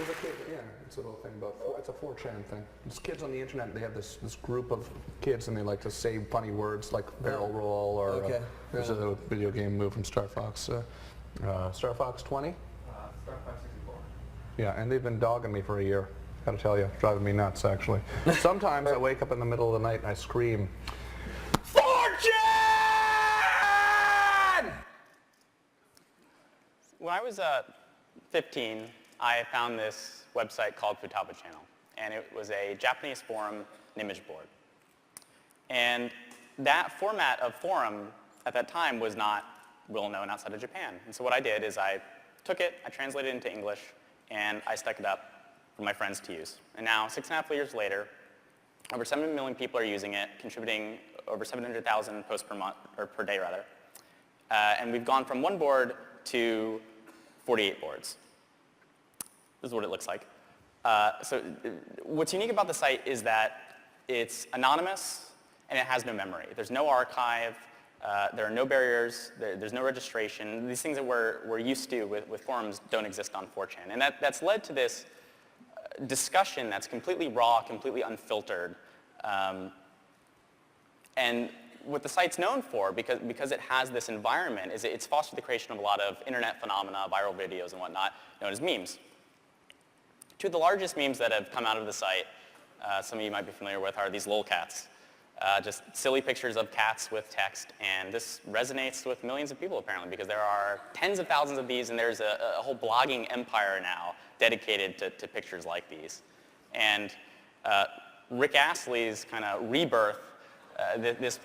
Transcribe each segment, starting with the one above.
There's a kid, yeah, it's a little thing about, it's a Fورtschan thing. It's kids on the internet, they have this group of kids and they like to say funny words like barrel roll or there's a little video game move from Star Fox. Star Fox 20? Star Fox 64. Yeah, and they've been dogging me for a year. Gotta tell you, driving me nuts actually. Sometimes I wake up in the middle of the night and I scream, Fورtschan! When I was 15, I found this website called Futaba Channel, and it was a Japanese forum and image board. And that format of forum at that time was not well known outside of Japan. And so what I did is I took it, I translated it into English, and I stuck it up for my friends to use. And now, 6.5 years later, over 7 million people are using it, contributing over 700,000 posts per month, or per day rather. And we've gone from one board to 48 boards. This is what it looks like. So what's unique about the site is that it's anonymous and it has no memory. There's no archive. There are no barriers. There's no registration. These things that we're used to with forums don't exist on 4chan. And that's led to this discussion that's completely raw, completely unfiltered. And what the site's known for, because it has this environment, is it's fostered the creation of a lot of internet phenomena, viral videos and whatnot, known as memes. Two of the largest memes that have come out of the site, some of you might be familiar with, are these lolcats. Just silly pictures of cats with text, and this resonates with millions of people apparently because there are tens of thousands of these and there's a whole blogging empire now dedicated to pictures like these. And Rick Astley's kind of rebirth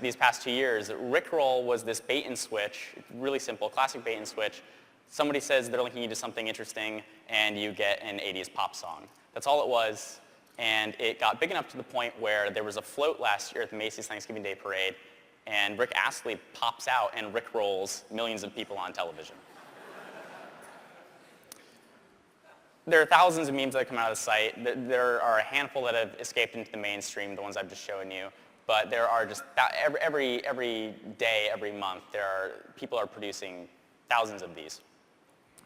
these past 2 years, Rickroll was this bait and switch, really simple, classic bait and switch. Somebody says they're linking you to something interesting and you get an 80s pop song. That's all it was. And it got big enough to the point where there was a float last year at the Macy's Thanksgiving Day Parade, and Rick Astley pops out and rickrolls millions of people on television. There are thousands of memes that come out of the site. There are a handful that have escaped into the mainstream, the ones I've just shown you. But there are just, every day, every month, people are producing thousands of these.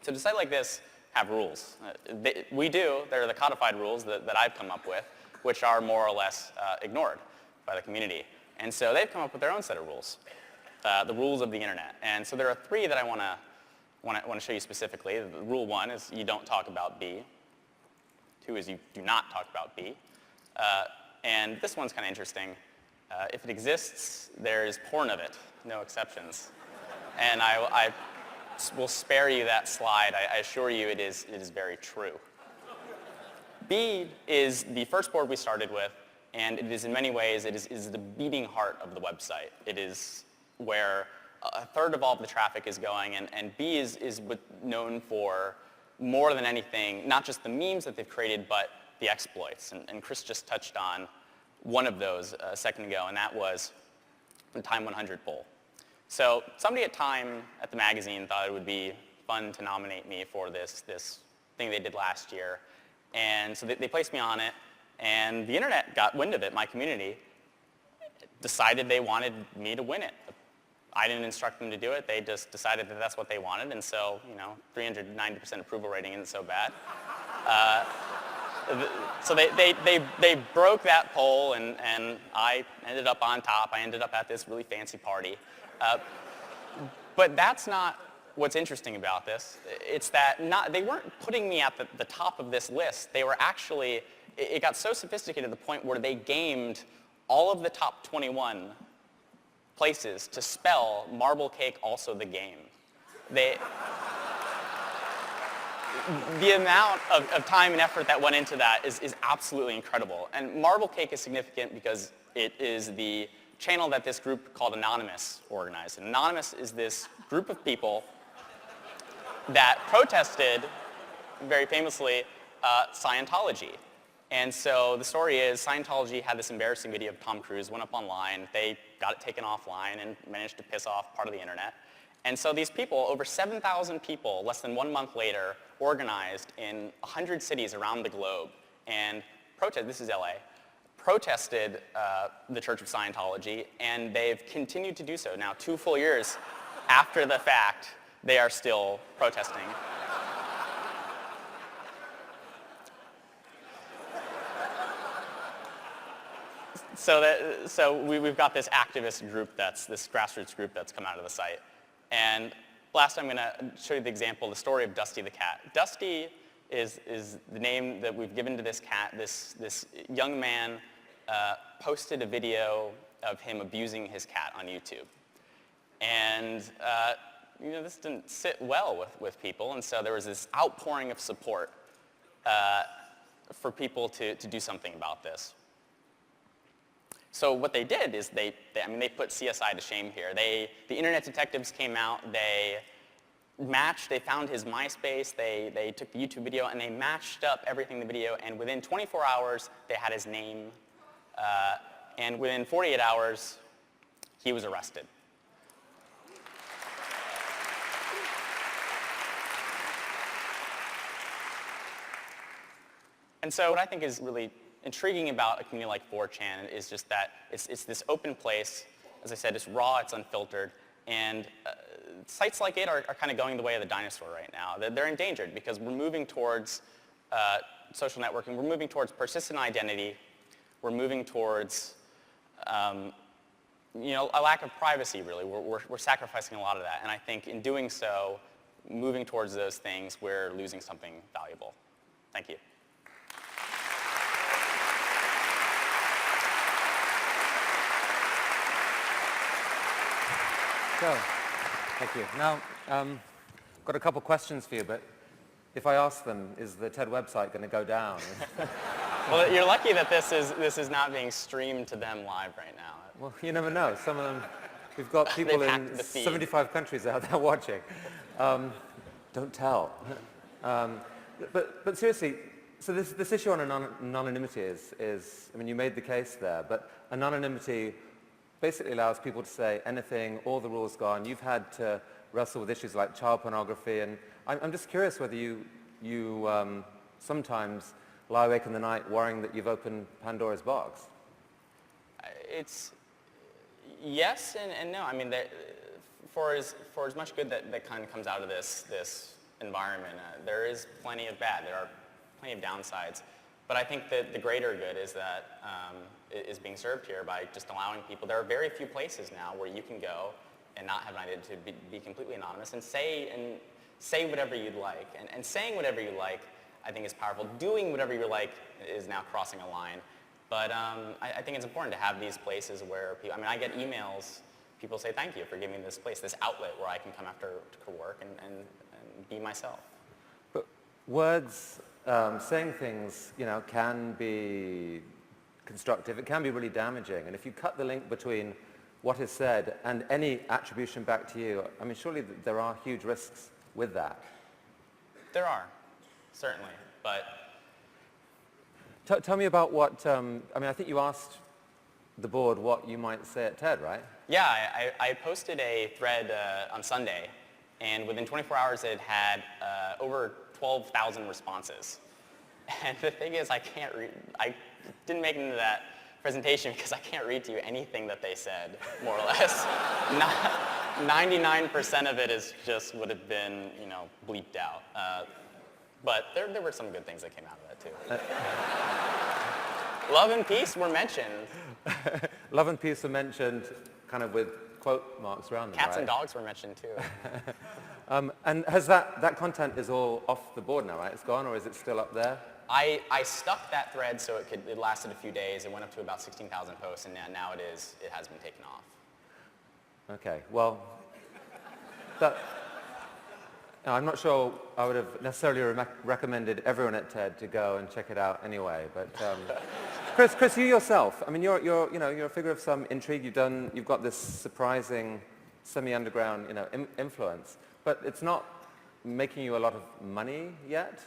So to site like this have rules. We do. There are the codified rules that I've come up with, which are more or less ignored by the community. And so they've come up with their own set of rules, the rules of the internet. And so there are 3 that I want to show you specifically. Rule 1 is you don't talk about B. 2 is you do not talk about B. And this one's kind of interesting. If it exists, there is porn of it, no exceptions. And I will spare you that slide. I assure you it is very true. B is the first board we started with, and it is in many ways, it is the beating heart of the website. It is where a third of all of the traffic is going, and B is known for more than anything, not just the memes that they've created, but the exploits. And Chris just touched on one of those a second ago, and that was the Time 100 poll. So somebody at Time at the magazine thought it would be fun to nominate me for this thing they did last year. And so they placed me on it, and the internet got wind of it. My community decided they wanted me to win it. I didn't instruct them to do it. They just decided that that's what they wanted, and so, 390% approval rating isn't so bad. So they broke that poll, and I ended up on top. I ended up at this really fancy party. But that's not what's interesting about this. It's that they weren't putting me at the top of this list. They were actually, it got so sophisticated to the point where they gamed all of the top 21 places to spell marble cake also the game. The amount of time and effort that went into that is absolutely incredible. And marble cake is significant because it is the channel that this group called Anonymous organized. And Anonymous is this group of people that protested, very famously, Scientology. And so the story is Scientology had this embarrassing video of Tom Cruise, went up online, they got it taken offline and managed to piss off part of the internet. And so these people, over 7,000 people, less than 1 month later, organized in 100 cities around the globe and this is LA, protested the Church of Scientology, and they've continued to do so. Now, 2 full years after the fact, they are still protesting. we've got this activist group this grassroots group that's come out of the site. And last I'm going to show you the example, the story of Dusty the cat. Dusty is the name that we've given to this cat. This young man posted a video of him abusing his cat on YouTube. And this didn't sit well with people, and so there was this outpouring of support for people to do something about this. So what they did is they put CSI to shame here. The internet detectives came out, they found his MySpace, they took the YouTube video, and they matched up everything in the video, and within 24 hours, they had his name, and within 48 hours, he was arrested. And so what I think is really intriguing about a community like 4chan is just that it's this open place. As I said, it's raw, it's unfiltered, and sites like it are kind of going the way of the dinosaur right now. They're endangered because we're moving towards social networking. We're moving towards persistent identity. We're moving towards a lack of privacy, really. We're sacrificing a lot of that, and I think in doing so, moving towards those things, we're losing something valuable. Thank you. So, thank you. Now, got a couple questions for you, but if I ask them, is the TED website going to go down? Well, you're lucky that this is not being streamed to them live right now. Well, you never know. Some of them, we've got people in 75 countries out there watching. Don't tell. But seriously, so this issue on anonymity is, I mean, you made the case there, but anonymity basically allows people to say anything, all the rules gone. You've had to wrestle with issues like child pornography, and I'm just curious whether you sometimes lie awake in the night worrying that you've opened Pandora's box. It's yes and no. I mean, for as much good that kind of comes out of this environment, there is plenty of bad. There are plenty of downsides. But I think that the greater good is that is being served here by just allowing people. There are very few places now where you can go and not have an identity, to be completely anonymous and say whatever you'd like. And saying whatever you like, I think, is powerful. Doing whatever you like is now crossing a line. But I think it's important to have these places where people, I mean, I get emails, people say thank you for giving me this place, this outlet where I can come after work and be myself. But words, saying things, can be constructive. It can be really damaging. And if you cut the link between what is said and any attribution back to you, I mean, surely there are huge risks with that. There are, certainly. But tell me about what, I mean, I think you asked the board what you might say at TED, right? Yeah, I posted a thread on Sunday, and within 24 hours it had over 12,000 responses. And the thing is, I didn't make it into that presentation because I can't read to you anything that they said, more or less. 99% of it would have been, bleeped out. But there were some good things that came out of that, too. Love and peace were mentioned. Love and peace were mentioned kind of with quote marks around them, Cats right? and dogs were mentioned, too. And has that content is all off the board now, right? It's gone, or is it still up there? I stuck that thread so it lasted a few days. It went up to about 16,000 posts, and now it has been taken off. Okay, well, I'm not sure I would have necessarily recommended everyone at TED to go and check it out anyway. But Chris, you yourself, I mean, you're a figure of some intrigue. You've got this surprising semi-underground, influence, but it's not making you a lot of money yet.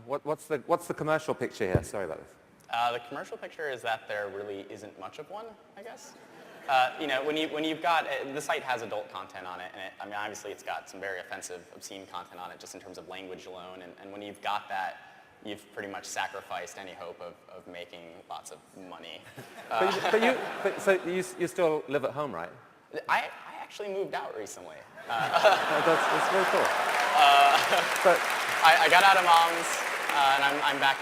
What's the commercial picture here? Sorry about this. The commercial picture is that there really isn't much of one, I guess. When you've got, the site has adult content on it, and obviously it's got some very offensive, obscene content on it just in terms of language alone, and when you've got that, you've pretty much sacrificed any hope of making lots of money. So you still live at home, right? I actually moved out recently. That's very cool. I got out of mom's, and I'm back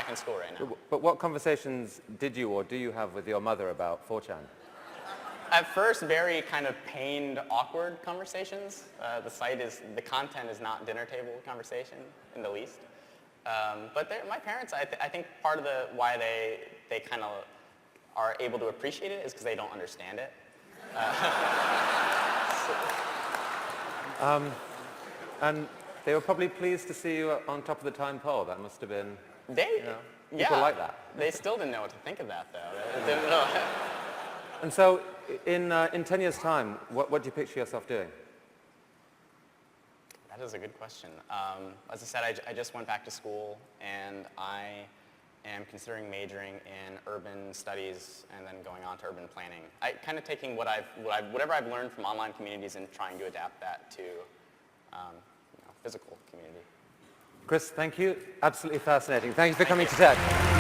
in school right now. But what conversations did you or do you have with your mother about 4chan? At first, very kind of pained, awkward conversations. The content is not dinner table conversation in the least. But my parents, I think part of why they kind of are able to appreciate it is because they don't understand it. And they were probably pleased to see you on top of the time pole. That must have been, people like that. They still didn't know what to think of that, though. They didn't know. And so, in 10 years' time, what do you picture yourself doing? That is a good question. As I said, I just went back to school, and I am considering majoring in urban studies and then going on to urban planning. Kind of taking whatever I've learned from online communities and trying to adapt that to physical community. Chris, thank you. Absolutely fascinating. Thank you for coming to TED.